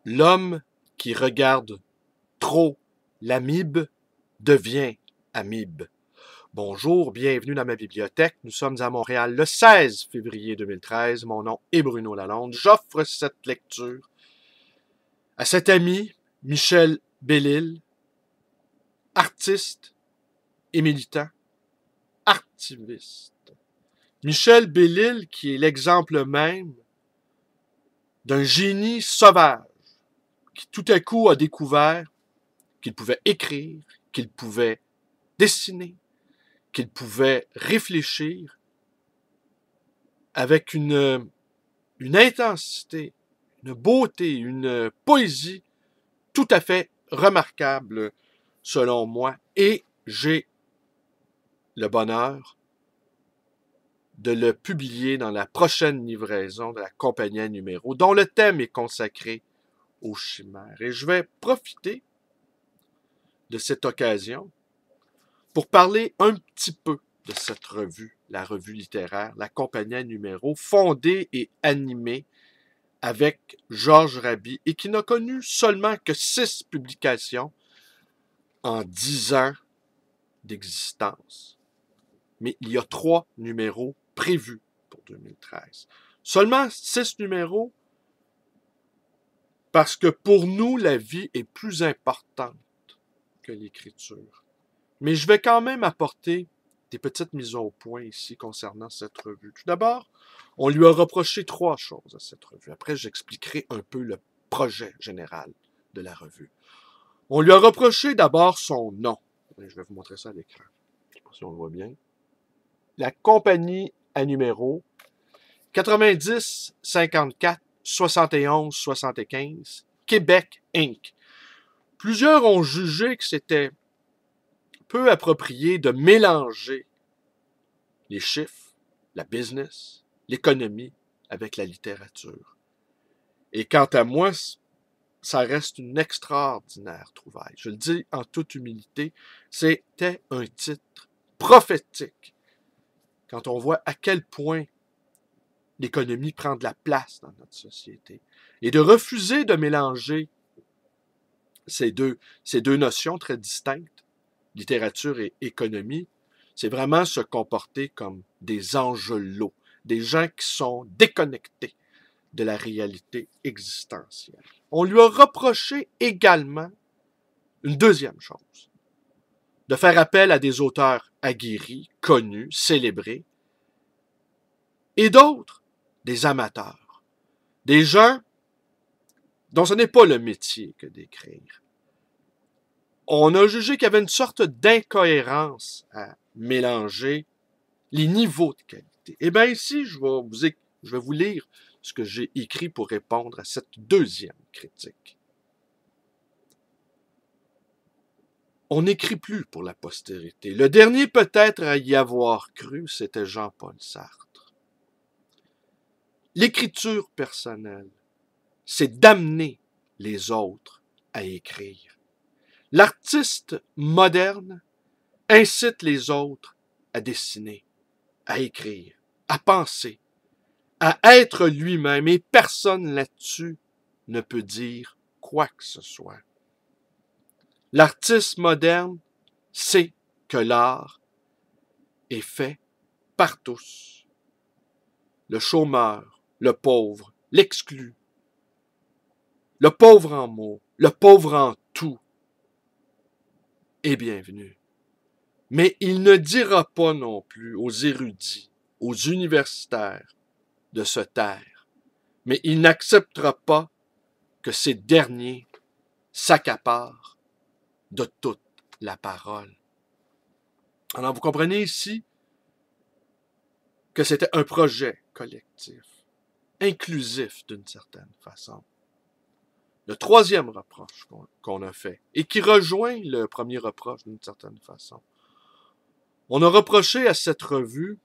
L'homme qui regarde trop l'amibe devient amibe. Bonjour, bienvenue dans ma bibliothèque. Nous sommes à Montréal le 16 février 2013. Mon nom est Bruno Lalonde. J'offre cette lecture à cet ami, Michel Bellil, artiste et militant, activiste. Michel Bellil, qui est l'exemple même d'un génie sauvage, qui tout à coup a découvert qu'il pouvait écrire, qu'il pouvait dessiner, qu'il pouvait réfléchir avec une intensité, une beauté, une poésie tout à fait remarquable selon moi. Et j'ai le bonheur de le publier dans la prochaine livraison de la compagnie à numéro, dont le thème est consacré aux chimères. Et je vais profiter de cette occasion pour parler un petit peu de cette revue, la revue littéraire, la compagnie à numéro, fondée et animée avec Georges Raby et qui n'a connu seulement que 6 publications en 10 ans d'existence. Mais il y a 3 numéros prévus pour 2013. Seulement 6 numéros parce que pour nous, la vie est plus importante que l'écriture. Mais je vais quand même apporter des petites mises au point ici concernant cette revue. Tout d'abord, on lui a reproché 3 choses à cette revue. Après, j'expliquerai un peu le projet général de la revue. On lui a reproché d'abord son nom. Je vais vous montrer ça à l'écran. Je ne sais pas si on le voit bien. La compagnie à numéro 90 54 71 75 Québec Inc. Plusieurs ont jugé que c'était peu approprié de mélanger les chiffres, la business, l'économie avec la littérature. Et quant à moi, ça reste une extraordinaire trouvaille. Je le dis en toute humilité, c'était un titre prophétique quand on voit à quel point l'économie prend de la place dans notre société. Et de refuser de mélanger ces deux notions très distinctes, littérature et économie, c'est vraiment se comporter comme des angelots, des gens qui sont déconnectés de la réalité existentielle. On lui a reproché également une deuxième chose, de faire appel à des auteurs aguerris, connus, célébrés, et d'autres, des amateurs, des gens dont ce n'est pas le métier que d'écrire. On a jugé qu'il y avait une sorte d'incohérence à mélanger les niveaux de qualité. Eh bien ici, je vais vous lire ce que j'ai écrit pour répondre à cette deuxième critique. On n'écrit plus pour la postérité. Le dernier peut-être à y avoir cru, c'était Jean-Paul Sartre. L'écriture personnelle, c'est d'amener les autres à écrire. L'artiste moderne incite les autres à dessiner, à écrire, à penser, à être lui-même, et personne là-dessus ne peut dire quoi que ce soit. L'artiste moderne sait que l'art est fait par tous. Le chômeur, le pauvre, l'exclu, le pauvre en mots, le pauvre en tout est bienvenu. Mais il ne dira pas non plus aux érudits, aux universitaires de se taire. Mais il n'acceptera pas que ces derniers s'accaparent de toute la parole. Alors, vous comprenez ici que c'était un projet collectif, inclusif d'une certaine façon. Le troisième reproche qu'on a fait, et qui rejoint le premier reproche d'une certaine façon, on a reproché à cette revue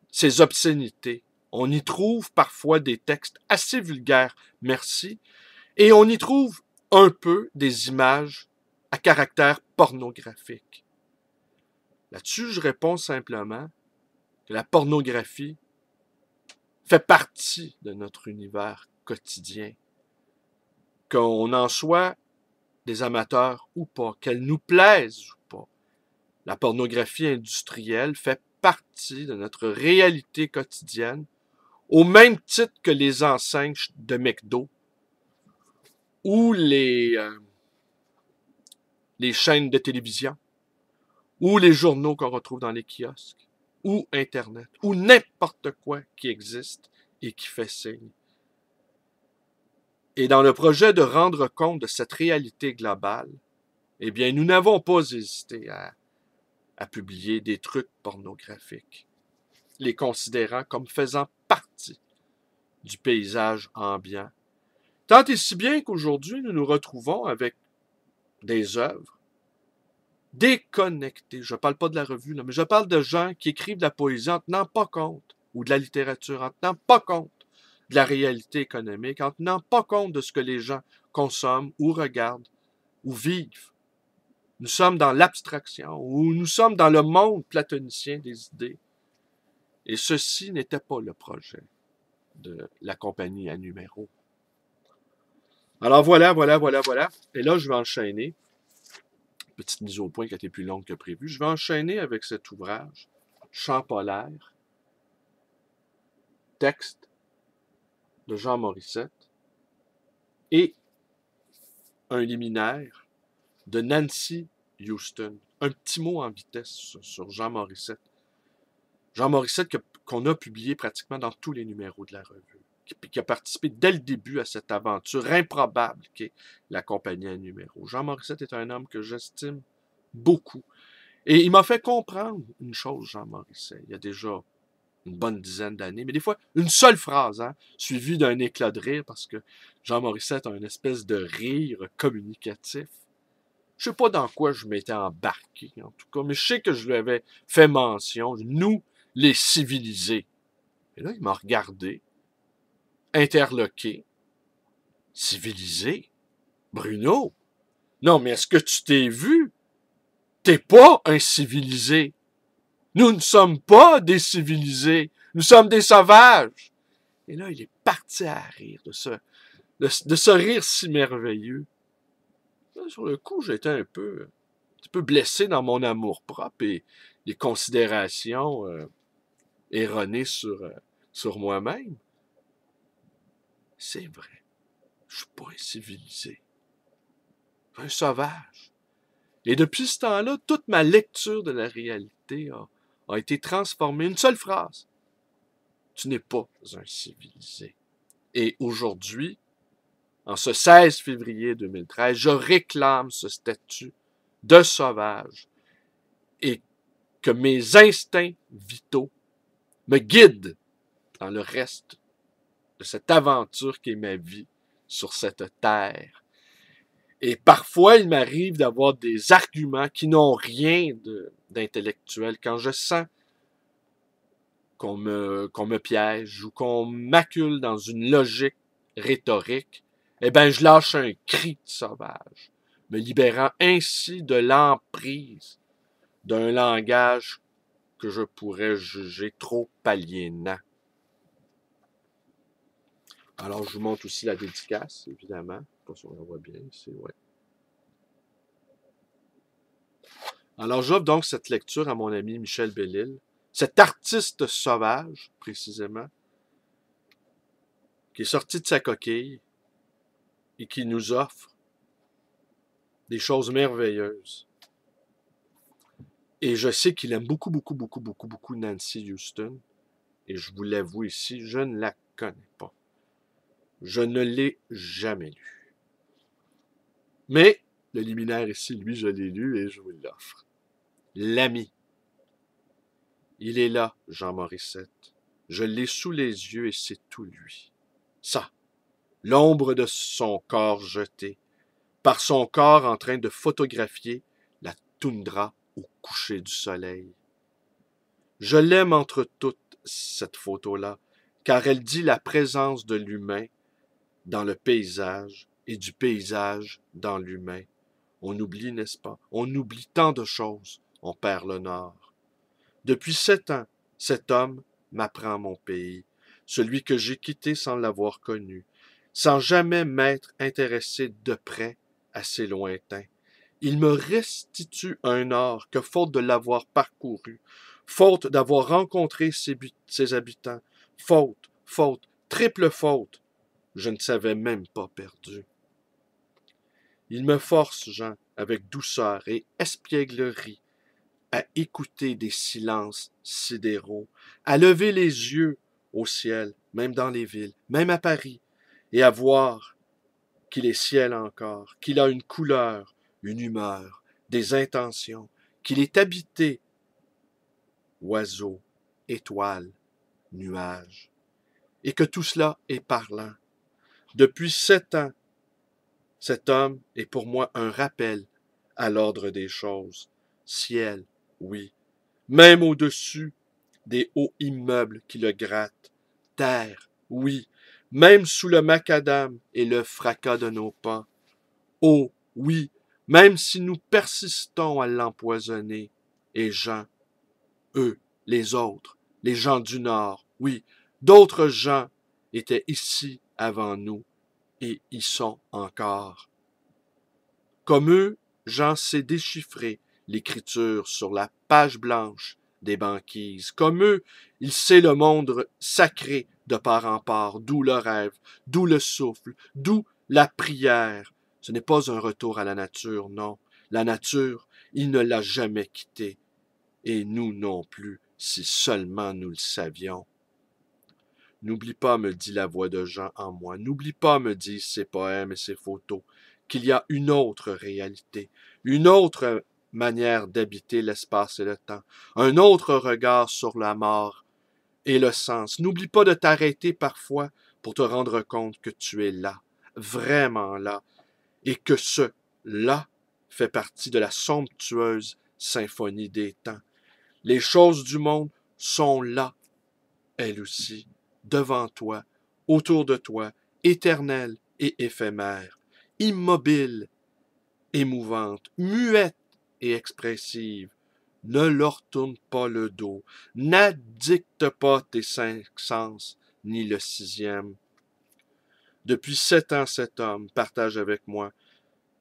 ses obscénités. On y trouve parfois des textes assez vulgaires, merci, et on y trouve un peu des images à caractère pornographique. Là-dessus, je réponds simplement que la pornographie fait partie de notre univers quotidien. qu'on en soit des amateurs ou pas, qu'elle nous plaise ou pas. La pornographie industrielle fait partie de notre réalité quotidienne, au même titre que les enseignes de McDo ou les chaînes de télévision, ou les journaux qu'on retrouve dans les kiosques, ou Internet, ou n'importe quoi qui existe et qui fait signe. Et dans le projet de rendre compte de cette réalité globale, eh bien, nous n'avons pas hésité à publier des trucs pornographiques, les considérant comme faisant partie du paysage ambiant. Tant et si bien qu'aujourd'hui, nous nous retrouvons avec des œuvres déconnectées. Je ne parle pas de la revue, là, mais je parle de gens qui écrivent de la poésie en tenant pas compte, ou de la littérature en tenant pas compte de la réalité économique, en tenant pas compte de ce que les gens consomment ou regardent ou vivent. Nous sommes dans l'abstraction, ou nous sommes dans le monde platonicien des idées. Et ceci n'était pas le projet de la compagnie à numéro. Alors voilà. Et là, je vais enchaîner. Petite mise au point qui a été plus longue que prévu. Je vais enchaîner avec cet ouvrage, Champ polaire, texte de Jean Morissette, et un liminaire de Nancy Houston. Un petit mot en vitesse sur Jean Morissette. Jean Morissette qu'on a publié pratiquement dans tous les numéros de la revue, qui a participé dès le début à cette aventure improbable qu'est la compagnie à numéros. Jean Morissette est un homme que j'estime beaucoup. Et il m'a fait comprendre une chose, Jean Morissette, il y a déjà une bonne dizaine d'années, mais des fois, une seule phrase, suivie d'un éclat de rire, parce que Jean Morissette a une espèce de rire communicatif. Je sais pas dans quoi je m'étais embarqué, en tout cas, mais je sais que je lui avais fait mention, nous, les civilisés. Et là, il m'a regardé, interloqué. Civilisé? Bruno? Non, mais est-ce que tu t'es vu? T'es pas un civilisé. Nous ne sommes pas des civilisés. Nous sommes des sauvages. Et là, il est parti à rire de ce rire si merveilleux. Là, sur le coup, j'étais un petit peu blessé dans mon amour-propre et les considérations erronées sur moi-même. C'est vrai. Je suis pas un civilisé. Je suis un sauvage. Et depuis ce temps-là, toute ma lecture de la réalité a été transformée. Une seule phrase. Tu n'es pas un civilisé. Et aujourd'hui, en ce 16 février 2013, je réclame ce statut de sauvage et que mes instincts vitaux me guident dans le reste de cette aventure qui est ma vie sur cette terre. Et parfois, il m'arrive d'avoir des arguments qui n'ont rien d'intellectuel. Quand je sens qu'on me piège ou qu'on m'accule dans une logique rhétorique, eh bien, je lâche un cri de sauvage, me libérant ainsi de l'emprise d'un langage que je pourrais juger trop aliénant. Alors, je vous montre aussi la dédicace, évidemment. Je ne sais pas si on la voit bien ici, ouais. Alors, j'offre donc cette lecture à mon ami Michel Bellil, cet artiste sauvage, précisément, qui est sorti de sa coquille et qui nous offre des choses merveilleuses. Et je sais qu'il aime beaucoup Nancy Houston. Et je vous l'avoue ici, je ne la connais pas. Je ne l'ai jamais lu. Mais le liminaire ici, lui, je l'ai lu et je vous l'offre. L'ami. Il est là, Jean Morissette. Je l'ai sous les yeux et c'est tout lui. Ça, l'ombre de son corps jeté, par son corps en train de photographier la toundra au coucher du soleil. Je l'aime entre toutes, cette photo-là, car elle dit la présence de l'humain dans le paysage et du paysage dans l'humain. On oublie, n'est-ce pas? On oublie tant de choses, on perd le nord. Depuis 7 ans, cet homme m'apprend mon pays, celui que j'ai quitté sans l'avoir connu, sans jamais m'être intéressé de près à ces lointains. Il me restitue un art que, faute de l'avoir parcouru, faute d'avoir rencontré ses habitants, triple faute, je ne savais même pas perdu. Il me force, Jean, avec douceur et espièglerie, à écouter des silences sidéraux, à lever les yeux au ciel, même dans les villes, même à Paris, et à voir qu'il est ciel encore, qu'il a une couleur, une humeur, des intentions, qu'il est habité, oiseaux, étoiles, nuages, et que tout cela est parlant. Depuis 7 ans, cet homme est pour moi un rappel à l'ordre des choses. Ciel, oui, même au-dessus des hauts immeubles qui le grattent. Terre, oui, même sous le macadam et le fracas de nos pas. Eau, oui, même si nous persistons à l'empoisonner. Et gens, eux, les autres, les gens du Nord, oui, d'autres gens étaient ici avant nous et y sont encore. Comme eux, Jean sait déchiffrer l'écriture sur la page blanche des banquises. Comme eux, il sait le monde sacré de part en part, d'où le rêve, d'où le souffle, d'où la prière. Ce n'est pas un retour à la nature, non. La nature, il ne l'a jamais quittée. Et nous non plus, si seulement nous le savions. N'oublie pas, me dit la voix de Jean en moi, n'oublie pas, me disent ses poèmes et ses photos, qu'il y a une autre réalité, une autre manière d'habiter l'espace et le temps, un autre regard sur la mort et le sens. N'oublie pas de t'arrêter parfois pour te rendre compte que tu es là, vraiment là, et que ce là fait partie de la somptueuse symphonie des temps. Les choses du monde sont là, elles aussi, devant toi, autour de toi, éternelles et éphémères, immobiles, émouvantes, muettes et expressives. Ne leur tourne pas le dos, n'addicte pas tes 5 sens, ni le 6e. Depuis 7 ans, cet homme partage avec moi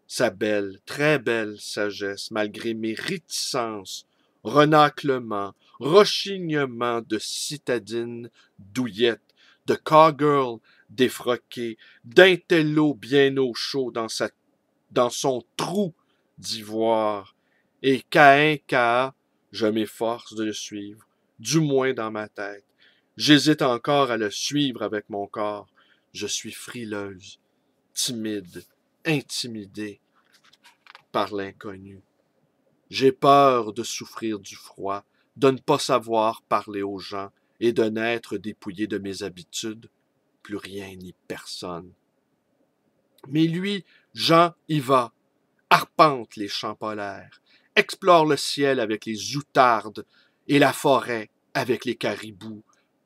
sa belle, très belle sagesse, malgré mes réticences, renâclements, rechignements de citadine douillette, de cowgirl défroqué, d'intello bien au chaud dans son trou d'ivoire. Et Caïn Kaa, je m'efforce de le suivre, du moins dans ma tête. J'hésite encore à le suivre avec mon corps. Je suis frileuse, timide, intimidée par l'inconnu. J'ai peur de souffrir du froid, de ne pas savoir parler aux gens et de n'être dépouillé de mes habitudes, plus rien ni personne. Mais lui, Jean, y va, arpente les champs polaires, explore le ciel avec les outardes et la forêt avec les caribous,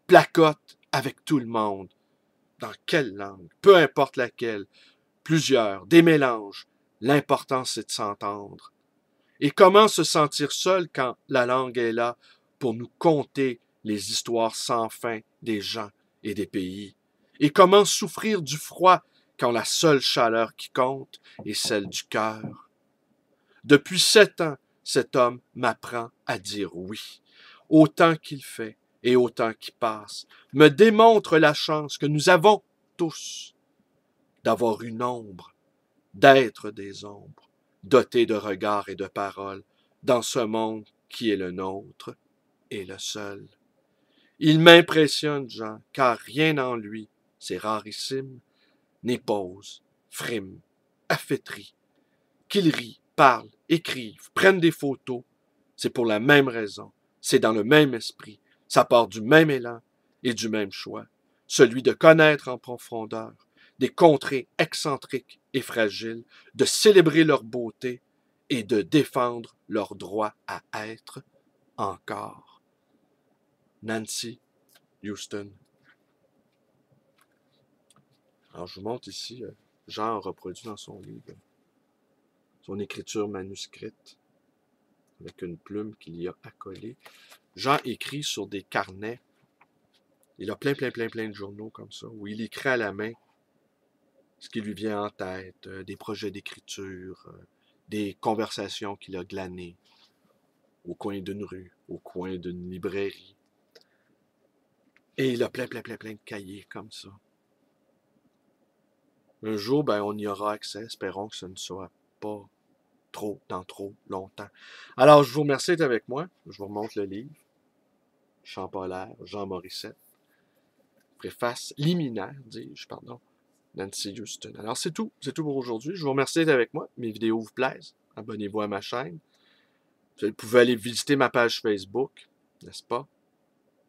placote avec tout le monde. Dans quelle langue? Peu importe laquelle. Plusieurs, des mélanges. L'important, c'est de s'entendre. Et comment se sentir seul quand la langue est là pour nous conter les histoires sans fin des gens et des pays? Et comment souffrir du froid quand la seule chaleur qui compte est celle du cœur? Depuis 7 ans, cet homme m'apprend à dire oui. Autant qu'il fait et autant qu'il passe, me démontre la chance que nous avons tous d'avoir une ombre, d'être des ombres, dotés de regards et de paroles, dans ce monde qui est le nôtre et le seul. Il m'impressionne, Jean, car rien en lui, c'est rarissime, n'est pose, frime, affaîtri. Qu'il rit, parle, écrive, prenne des photos, c'est pour la même raison, c'est dans le même esprit, ça part du même élan et du même choix, celui de connaître en profondeur des contrées excentriques et fragiles, de célébrer leur beauté et de défendre leur droit à être encore. Nancy Houston. Alors, je vous montre ici, Jean a reproduit dans son livre son écriture manuscrite avec une plume qu'il y a accolée. Jean écrit sur des carnets. Il a plein de journaux comme ça, où il écrit à la main ce qui lui vient en tête, des projets d'écriture, des conversations qu'il a glanées au coin d'une rue, au coin d'une librairie. Et il a plein de cahiers comme ça. Un jour, ben, on y aura accès. Espérons que ce ne soit pas dans trop longtemps. Alors, je vous remercie d'être avec moi. Je vous remonte le livre. Champollion, Jean Morissette. Préface liminaire, dis-je, pardon. Nancy Houston. Alors, c'est tout pour aujourd'hui. Je vous remercie d'être avec moi. Mes vidéos vous plaisent. Abonnez-vous à ma chaîne. Vous pouvez aller visiter ma page Facebook, n'est-ce pas?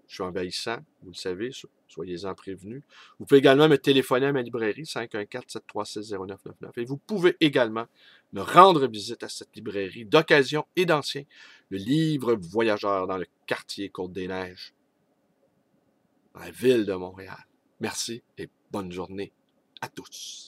Je suis envahissant, vous le savez, soyez-en prévenus. Vous pouvez également me téléphoner à ma librairie, 514-736-0999. Et vous pouvez également me rendre visite à cette librairie d'occasion et d'ancien, le livre voyageur dans le quartier Côte-des-Neiges, dans la ville de Montréal. Merci et bonne journée à tous.